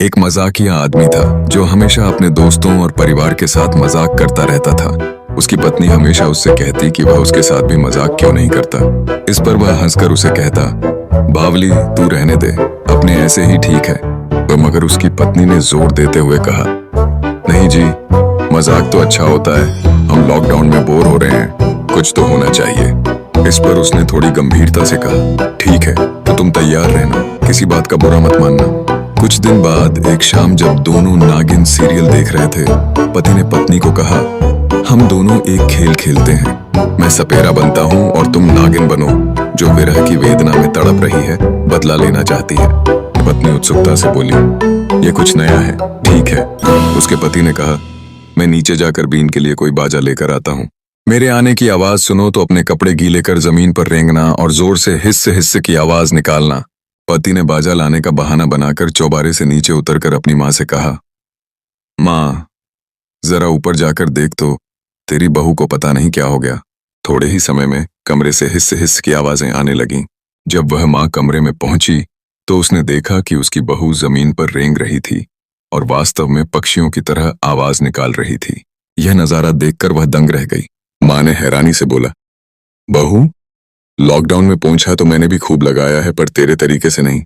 एक मजाकिया आदमी था जो हमेशा अपने दोस्तों और परिवार के साथ मजाक करता रहता था। उसकी पत्नी हमेशा उससे कहती कि वह उसके साथ भी मजाक क्यों नहीं करता। इस पर वह हंसकर उसे कहता, बावली तू रहने दे, अपने ऐसे ही ठीक है। मगर उसकी पत्नी ने जोर देते हुए कहा, नहीं जी, मजाक तो अच्छा होता है, हम लॉकडाउन में बोर हो रहे हैं, कुछ तो होना चाहिए। इस पर उसने थोड़ी गंभीरता से कहा, ठीक है तो तुम तैयार रहना, किसी बात का बुरा मत मानना। कुछ दिन बाद एक शाम जब दोनों नागिन सीरियल देख रहे थे, पति ने पत्नी को कहा, हम दोनों एक खेल खेलते हैं, मैं सपेरा बनता हूँ और तुम नागिन बनो जो विरह की वेदना में तड़प रही है, बदला लेना चाहती है। पत्नी उत्सुकता से बोली, ये कुछ नया है। ठीक है, उसके पति ने कहा, मैं नीचे जाकर बीन के लिए कोई बाजा लेकर आता हूँ। मेरे आने की आवाज सुनो तो अपने कपड़े गीले कर जमीन पर रेंगना और जोर से हिस्से हिस्से की आवाज निकालना। पति ने बाजा लाने का बहाना बनाकर चौबारे से नीचे उतरकर अपनी माँ से कहा, माँ जरा ऊपर जाकर देख तो, तेरी बहू को पता नहीं क्या हो गया। थोड़े ही समय में कमरे से हिस्से हिस्से की आवाजें आने लगीं। जब वह माँ कमरे में पहुंची तो उसने देखा कि उसकी बहू जमीन पर रेंग रही थी और वास्तव में पक्षियों की तरह आवाज निकाल रही थी। यह नजारा देखकर वह दंग रह गई। माँ ने हैरानी से बोला, बहू, लॉकडाउन में पोंछा तो मैंने भी खूब लगाया है, पर तेरे तरीके से नहीं।